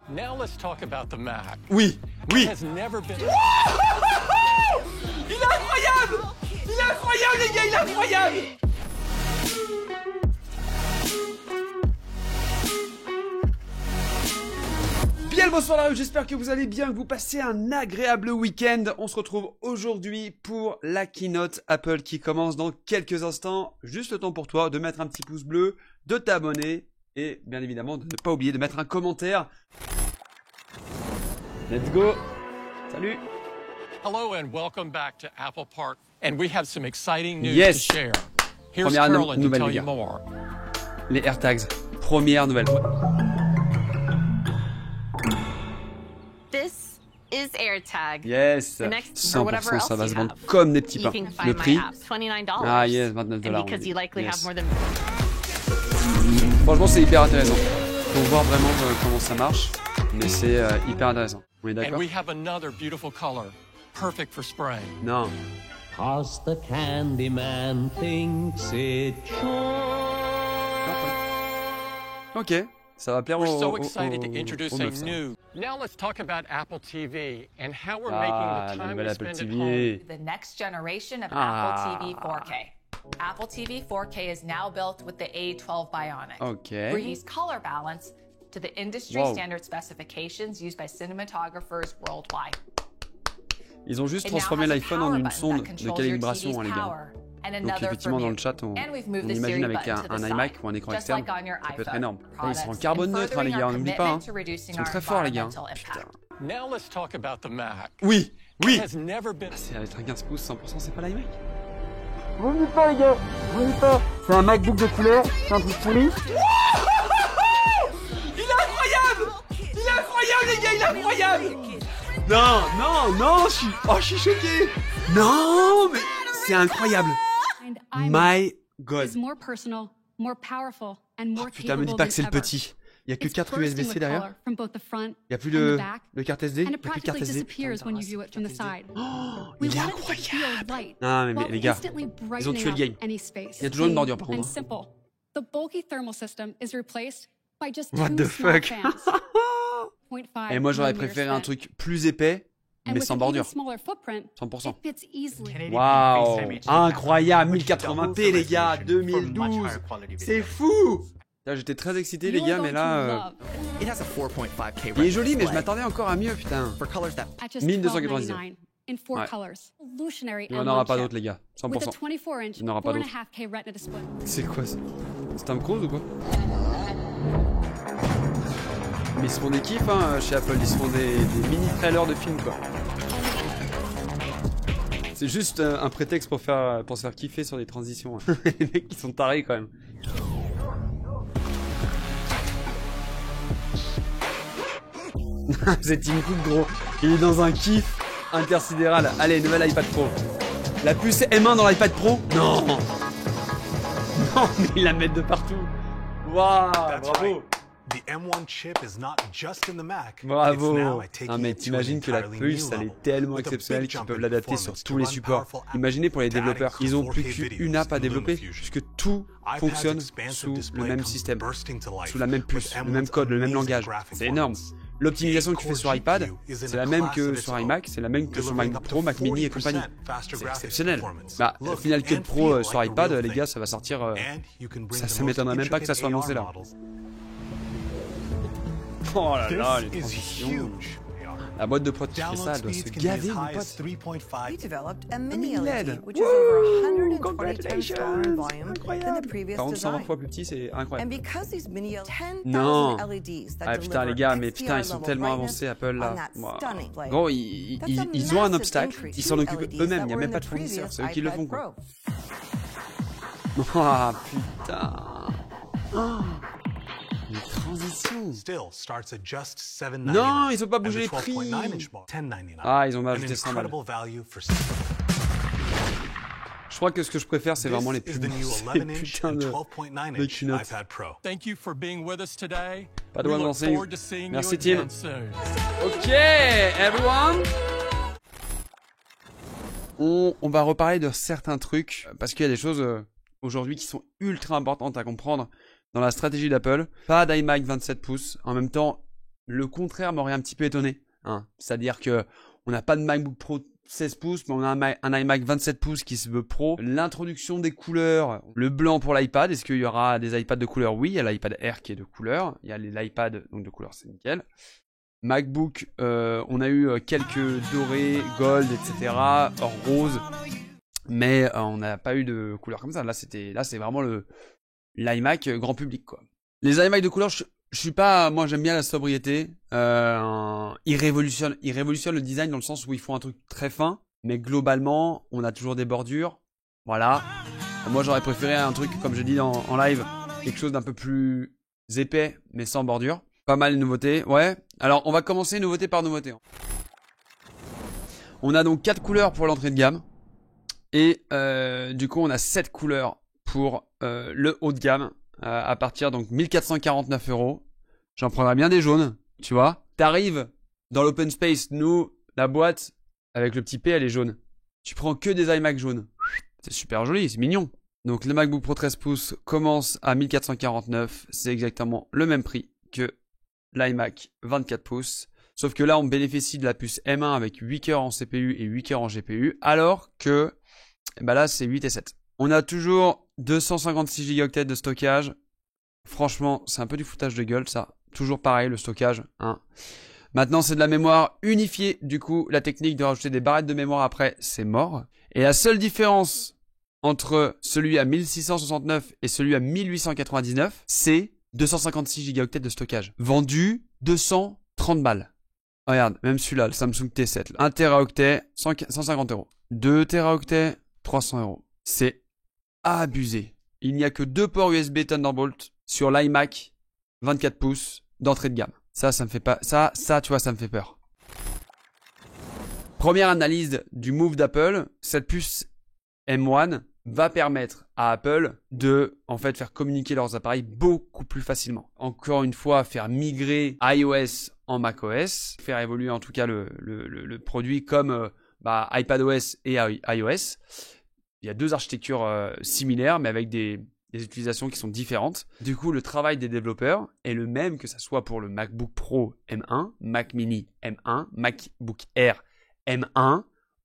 Now let's talk about the Mac. Oui, oui. It has never been... Il est incroyable! Il est incroyable, les gars, il est incroyable! Bien le bonsoir la rue, j'espère que vous allez bien, que vous passez un agréable week-end. On se retrouve aujourd'hui pour la keynote Apple qui commence dans quelques instants. Juste le temps pour toi de mettre un petit pouce bleu, de t'abonner et bien évidemment de ne pas oublier de mettre un commentaire. Let's go! Salut! Hello and welcome back to Apple Park. And we have some exciting news Yes. to share. Here's Première Carolyn to nouvelle, tell les you gars. more. Les AirTags, première nouvelle. This is AirTag. Yes, The next, or whatever 100% else ça va you se vendre have. comme des petits You pains. can Le find my prix, apps, $29. ah yes, $29. And because you likely Yes. have more than... Franchement, c'est hyper intéressant. Faut voir vraiment comment ça marche, mais c'est hyper intéressant. On est And d'accord? we have another beautiful color, perfect for spraying. Non. 'Cause the Candyman thinks it's Ok, ça va plaire We're aux so excited to aux introduce a meufs, ça. new... Now let's talk about Apple TV and how we're Ah, making la the time nouvelle we Apple spend at home. TV. The next generation of Ah. Apple TV 4K. Apple TV 4K is now built with the A12 Bionic. Ok. Brings color balance to the industry Wow. standard specifications used by cinematographers worldwide. Ils ont juste It now transformé has a l'iPhone power en une button sonde that de controls your calibration, TV's hein, les gars. power, and Donc another effectivement for dans le mute. chat, on And we've moved the imagine Siri avec button to the un side, iMac ou un écran just externe, like on your ça peut être iPhone. énorme. Là, ils sont en Products carbone and neutre, hein, les furthering gars, our on n'oublie pas. Hein. commitment to reducing Ils sont our très forts, les gars. environmental Putain. impact. Now let's talk about the Mac. Oui, oui. It has never been... Ah, c'est avec un 15 pouces, 100%, c'est pas l'iMac. Vous me dites pas, les gars, vous me dites pas. C'est un MacBook de couleur, c'est un truc pourri. Il est incroyable! Il est incroyable, les gars, il est incroyable! Non, non, non, je suis choqué! Non, mais c'est incroyable! My God! Is more personal, more powerful, and more Putain, me dis capable pas que than c'est le ever. petit. Il y a que It's 4 bursting USB-C with derrière. color from both the front Il y a plus and le the back, carte SD. and Il y it a plus de practically carte SD. disappears when you view it from the side. Il We est want it to feel incroyable! light, Non, mais while les gars, instantly ils ont brightening tué le up game. any space. Il y a toujours une Clean bordure par and contre. simple. The bulky thermal system is replaced by just What two the small fuck? fans. 0.5 Et moi j'aurais millimeter préféré un span. truc plus épais, And mais with sans an bordure. even smaller footprint, 100%. it fits easily. Waouh! Incroyable! 1080p les gars! 2012! C'est fou! Là j'étais très excité les You're gars, going mais là... to love It has a 4.5K Il est joli, mais je display m'attendais encore à mieux, putain! for colors that at just 1299. $12.99 in 4 Ouais. colors. Revolutionary Il n'y en and aura one pas chip. d'autres les gars, With a 100%. 24-inch, Il n'y en aura pas d'autres. 4.5K Retina display. C'est quoi ça? C'est Tom Cruise ou quoi? Mais ils se font des kiffs hein, chez Apple, ils se font des mini-trailers de films quoi. C'est juste un prétexte pour se faire kiffer sur des transitions. Hein. Les mecs qui sont tarés quand même. C'est Tim Cook gros, il est dans un kiff intersidéral. Allez, nouvelle iPad Pro. La puce M1 dans l'iPad Pro? Non. Non, mais ils la mettent de partout. Waouh, That's bravo. right. The M1 chip is not just in the Mac. Bravo. It's now taking Non mais it to an t'imagines que la entirely puce new elle level. est tellement With a big exceptionnelle qu'ils jump peuvent in l'adapter sur performance tous to les run supports. powerful apps. Imaginez pour les To add développeurs, ils ont plus 4K qu'une app à videos in développer LumaFusion. puisque tout iPad's fonctionne expansive sous le display même comes système, bursting to life sous la même with puce, le M1's même code, le même amazing langage. graphic C'est énorme. performance. L'optimisation que tu fais sur iPad, GPU is in c'est a la même class que of its sur own, iMac, c'est la même que sur delivering Mac up to Pro, Mac Mini et 40% compagnie. faster C'est graphic exceptionnel. performance. Bah, Look Final Cut and Pro feel sur like iPad, the real les gars, thing. ça va sortir. And you can bring Ça the most m'étonnerait même pas que ça soit intricate annoncé AR là. models. Oh là là, les This is transitions. huge. La boîte de prod qui fait Download ça, elle doit se speeds can be gaver, as mon high as pote. 3.5. We developed a mini mini LED. LED, which is over 120 times Congratulations. smaller in volume than Incroyable. the previous Par contre, 120 design. fois plus petit, c'est And incroyable. because these mini 10,000 Non. LEDs that Ah putain les deliver gars, mais putain XDR ils sont level tellement brightness avancés Apple là. on that Wow. stunning display. Gros, That's a ils ont un massive obstacle, increase ils s'en to occupent LEDs eux-mêmes, that il n'y a were même in pas the de fournisseur, previous c'est eux qui le iPad font quoi. Pro. Ah putain. Oh. Les transitions. Still starts at just $7.99. Non, ils ont pas And bougé the les prix. 12.9-inch model, $10.99. Ah, ils ont An ajouté 100 balles. incredible value for Je crois que ce que je préfère, c'est vraiment les This is pubs. the new Ces 11-inch putains and de 12.9-inch keynotes. iPad Pro. Thank you for being with us today. Pas de We loin look d'enseigne. forward to seeing Merci, you Tim. again soon. Ok, everyone. On va reparler de certains trucs parce qu'il y a des choses aujourd'hui qui sont ultra importantes à comprendre dans la stratégie d'Apple. Pas d'iMac 27 pouces. En même temps, le contraire m'aurait un petit peu étonné. Hein. C'est-à-dire que on n'a pas de MacBook Pro 16 pouces, mais on a un iMac 27 pouces qui se veut pro. L'introduction des couleurs, le blanc pour l'iPad. Est-ce qu'il y aura des iPads de couleur? Oui, il y a l'iPad Air qui est de couleur. Il y a l'iPad donc de couleur, c'est nickel. MacBook, on a eu quelques dorés, gold, etc. Or rose, mais on n'a pas eu de couleur comme ça. Là, c'est vraiment l'iMac grand public, quoi. Les iMac de couleur, je suis pas, moi j'aime bien la sobriété. Ils révolutionnent le design dans le sens où ils font un truc très fin, mais globalement, on a toujours des bordures. Voilà. Moi, j'aurais préféré un truc, comme j'ai dit en live, quelque chose d'un peu plus épais, mais sans bordure. Pas mal de nouveautés, ouais. Alors, on va commencer nouveauté par nouveauté. On a donc 4 couleurs pour l'entrée de gamme. Et du coup, on a 7 couleurs pour le haut de gamme. À partir donc 1449 €. J'en prendrais bien des jaunes, tu vois. T'arrives dans l'open space, nous, la boîte, avec le petit P, elle est jaune. Tu prends que des iMac jaunes. C'est super joli, c'est mignon. Donc le MacBook Pro 13 pouces commence à 1449. C'est exactement le même prix que l'iMac 24 pouces. Sauf que là, on bénéficie de la puce M1 avec 8 cœurs en CPU et 8 cœurs en GPU. Alors que là, c'est 8 et 7. On a toujours 256 Go de stockage. Franchement, c'est un peu du foutage de gueule, ça. Toujours pareil, le stockage. Hein. Maintenant, c'est de la mémoire unifiée. Du coup, la technique de rajouter des barrettes de mémoire après, c'est mort. Et la seule différence entre celui à 1669 et celui à 1899, c'est 256 Go de stockage. Vendu 230 balles. Regarde, même celui-là, le Samsung T7. 1 Teraoctet, 150 €. 2 Teraoctets, 300 €. C'est abusé. Il n'y a que 2 ports USB Thunderbolt sur l'iMac 24 pouces d'entrée de gamme. Ça me fait pas, ça, tu vois, ça me fait peur. Première analyse du move d'Apple. Cette puce M1 va permettre à Apple de, en fait, faire communiquer leurs appareils beaucoup plus facilement. Encore une fois, faire migrer iOS en macOS, faire évoluer en tout cas le produit comme iPadOS et iOS. Il y a 2 architectures similaires, mais avec des utilisations qui sont différentes. Du coup, le travail des développeurs est le même que ça soit pour le MacBook Pro M1, Mac Mini M1, MacBook Air M1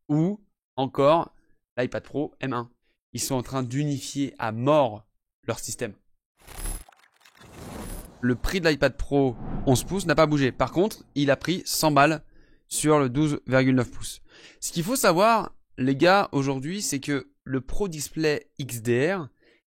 ou encore l'iPad Pro M1. Ils sont en train d'unifier à mort leur système. Le prix de l'iPad Pro 11 pouces n'a pas bougé. Par contre, il a pris 100 balles sur le 12,9 pouces. Ce qu'il faut savoir, les gars, aujourd'hui, c'est que le Pro Display XDR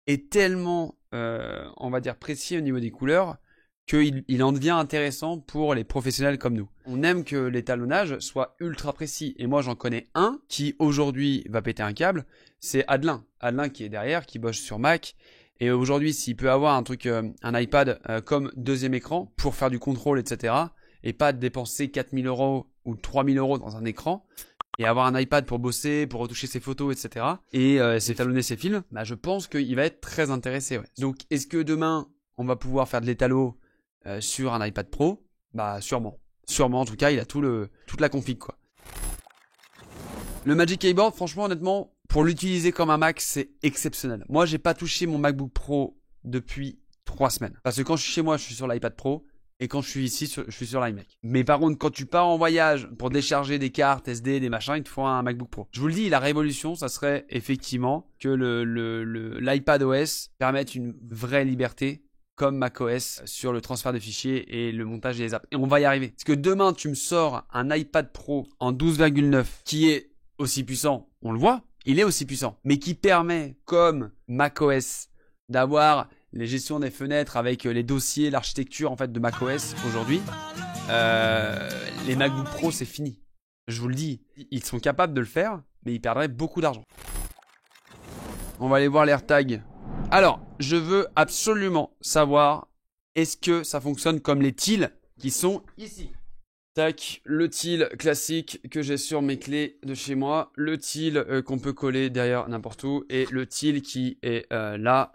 est tellement, on va dire, précis au niveau des couleurs qu'il en devient intéressant pour les professionnels comme nous. On aime que l'étalonnage soit ultra précis. Et moi, j'en connais un qui, aujourd'hui, va péter un câble. C'est Adelin. Adelin qui est derrière, qui bosse sur Mac. Et aujourd'hui, s'il peut avoir un truc, un iPad comme deuxième écran pour faire du contrôle, etc. et pas dépenser 4000 € ou 3000 € dans un écran, et avoir un iPad pour bosser, pour retoucher ses photos, etc. et s'étalonner ses films, je pense qu'il va être très intéressé. Ouais. Donc, est-ce que demain, on va pouvoir faire de l'étalo sur un iPad Pro? Sûrement. Sûrement, en tout cas, il a toute la config, quoi. Le Magic Keyboard, franchement, honnêtement, pour l'utiliser comme un Mac, c'est exceptionnel. Moi, j'ai pas touché mon MacBook Pro depuis 3 semaines. Parce que quand je suis chez moi, je suis sur l'iPad Pro. Et quand je suis ici, je suis sur l'iMac. Mais par contre, quand tu pars en voyage pour décharger des cartes SD, des machins, il te faut un MacBook Pro. Je vous le dis, la révolution, ça serait effectivement que l'iPadOS permette une vraie liberté comme macOS sur le transfert de fichiers et le montage des apps. Et on va y arriver. Parce que demain, tu me sors un iPad Pro en 12,9 qui est aussi puissant, on le voit, il est aussi puissant, mais qui permet, comme macOS, d'avoir les gestions des fenêtres avec les dossiers, l'architecture en fait de macOS aujourd'hui. Les MacBook Pro, c'est fini. Je vous le dis, ils sont capables de le faire, mais ils perdraient beaucoup d'argent. On va aller voir l'AirTag. Alors, je veux absolument savoir, est-ce que ça fonctionne comme les TIL qui sont ici? Tac, le TIL classique que j'ai sur mes clés de chez moi, le TIL qu'on peut coller derrière n'importe où, et le TIL qui est là.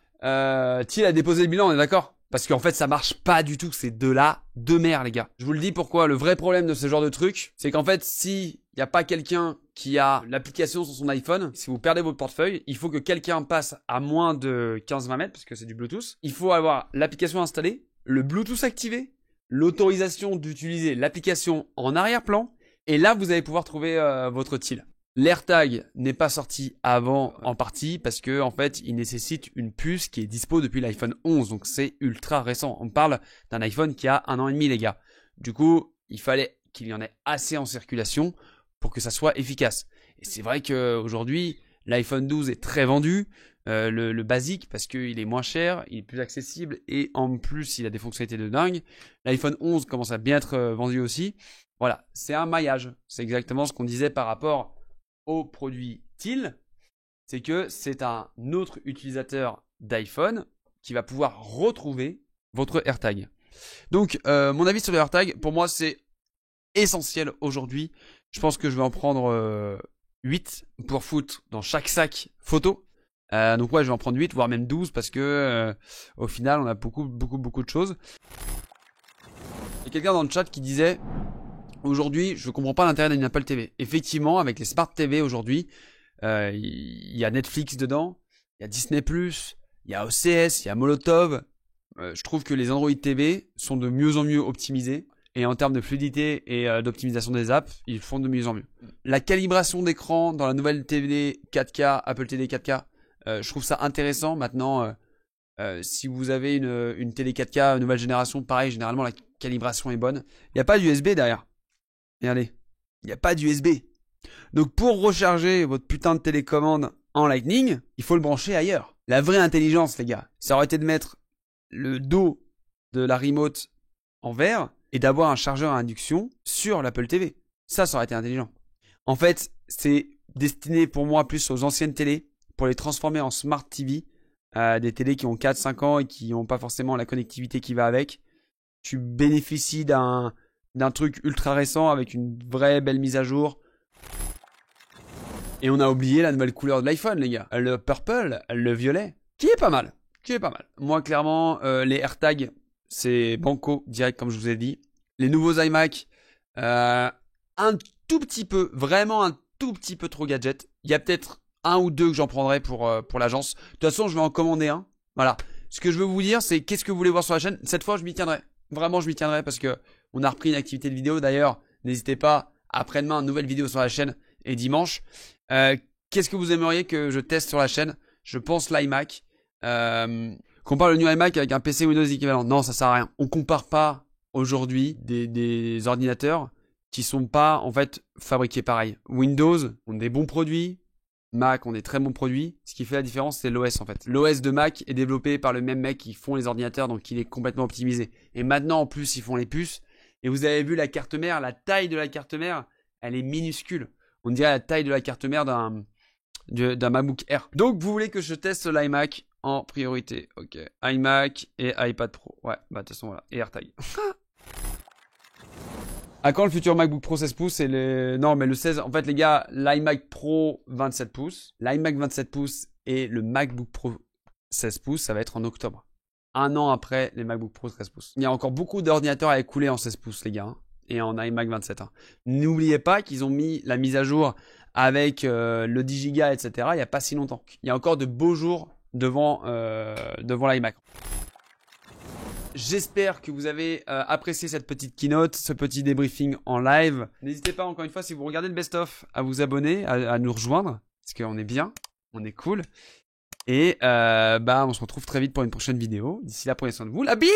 TIL a déposé le bilan, on est d'accord? Parce qu'en fait, ça marche pas du tout, c'est de la demeure, les gars. Je vous le dis pourquoi. Le vrai problème de ce genre de truc, c'est qu'en fait, si il n'y a pas quelqu'un qui a l'application sur son iPhone, si vous perdez votre portefeuille, il faut que quelqu'un passe à moins de 15-20 mètres, parce que c'est du Bluetooth. Il faut avoir l'application installée, le Bluetooth activé, l'autorisation d'utiliser l'application en arrière-plan. Et là, vous allez pouvoir trouver votre til. L'AirTag n'est pas sorti avant en partie parce que en fait, il nécessite une puce qui est dispo depuis l'iPhone 11. Donc c'est ultra récent. On parle d'un iPhone qui a 1 an et demi, les gars. Du coup, il fallait qu'il y en ait assez en circulation pour que ça soit efficace. Et c'est vrai qu'aujourd'hui, l'iPhone 12 est très vendu. Le basique parce qu'il est moins cher, il est plus accessible et en plus il a des fonctionnalités de dingue. L'iPhone 11 commence à bien être vendu aussi. Voilà, c'est un maillage. C'est exactement ce qu'on disait par rapport au produit til. C'est que c'est un autre utilisateur d'iPhone qui va pouvoir retrouver votre AirTag. Donc mon avis sur le AirTag, pour moi c'est essentiel aujourd'hui. Je pense que je vais en prendre 8 pour foutre dans chaque sac photo. Donc ouais, je vais en prendre 8, voire même 12 parce que au final, on a beaucoup de choses. Il y a quelqu'un dans le chat qui disait aujourd'hui, je comprends pas l'intérêt d'une Apple TV. Effectivement, avec les Smart TV aujourd'hui, il y a Netflix dedans, il y a Disney+, il y a OCS, il y a Molotov. Je trouve que les Android TV sont de mieux en mieux optimisés. Et en termes de fluidité et d'optimisation des apps, ils font de mieux en mieux. La calibration d'écran dans la nouvelle TV 4K, Apple TV 4K, je trouve ça intéressant. Maintenant, si vous avez une télé 4K nouvelle génération, pareil, généralement la calibration est bonne. Il n'y a pas d'USB derrière. Regardez, il n'y a pas d'USB. Donc pour recharger votre putain de télécommande en Lightning, il faut le brancher ailleurs. La vraie intelligence, les gars, ça aurait été de mettre le dos de la remote en vert et d'avoir un chargeur à induction sur l'Apple TV. Ça aurait été intelligent. En fait, c'est destiné pour moi plus aux anciennes télés pour les transformer en Smart TV, des télés qui ont 4-5 ans et qui n'ont pas forcément la connectivité qui va avec. Tu bénéficies d'un truc ultra récent avec une vraie belle mise à jour. Et on a oublié la nouvelle couleur de l'iPhone, les gars. Le purple, le violet, qui est pas mal. Moi, clairement, les AirTags, c'est banco, direct, comme je vous ai dit. Les nouveaux iMac, un tout petit peu, vraiment un tout petit peu trop gadget. Il y a peut-être 1 ou 2 que j'en prendrai pour l'agence. De toute façon, je vais en commander un. Voilà. Ce que je veux vous dire, c'est qu'est-ce que vous voulez voir sur la chaîne. Cette fois, je m'y tiendrai. Vraiment, je m'y tiendrai parce que on a repris une activité de vidéo. D'ailleurs, n'hésitez pas, après-demain, nouvelle vidéo sur la chaîne et dimanche. Qu'est-ce que vous aimeriez que je teste sur la chaîne? Je pense l'iMac. Compare le new iMac avec un PC Windows équivalent. Non, ça sert à rien. On compare pas aujourd'hui des ordinateurs qui sont pas en fait fabriqués pareil. Windows ont des bons produits. Mac ont des très bons produits. Ce qui fait la différence, c'est l'OS en fait. L'OS de Mac est développé par le même mec qui font les ordinateurs, donc il est complètement optimisé. Et maintenant, en plus, ils font les puces. Et vous avez vu la carte mère, la taille de la carte mère, elle est minuscule. On dirait la taille de la carte mère d'un MacBook Air. Donc, vous voulez que je teste l'iMac en priorité. Ok. iMac et iPad Pro. Ouais, bah de toute façon, voilà. Et AirTag. À quand le futur MacBook Pro 16 pouces et Non, mais le 16... En fait, les gars, l'iMac Pro 27 pouces, l'iMac 27 pouces et le MacBook Pro 16 pouces, ça va être en octobre. 1 an après les MacBook Pro 13 pouces. Il y a encore beaucoup d'ordinateurs à écouler en 16 pouces, les gars. Hein, et en iMac 27. Hein. N'oubliez pas qu'ils ont mis la mise à jour avec le 10 Go, etc. il n'y a pas si longtemps. Il y a encore de beaux jours devant l'iMac. J'espère que vous avez apprécié cette petite keynote, ce petit débriefing en live. N'hésitez pas, encore une fois, si vous regardez le best-of, à vous abonner, à nous rejoindre. Parce qu'on est bien, on est cool. Et on se retrouve très vite pour une prochaine vidéo. D'ici là, prenez soin de vous. La bise!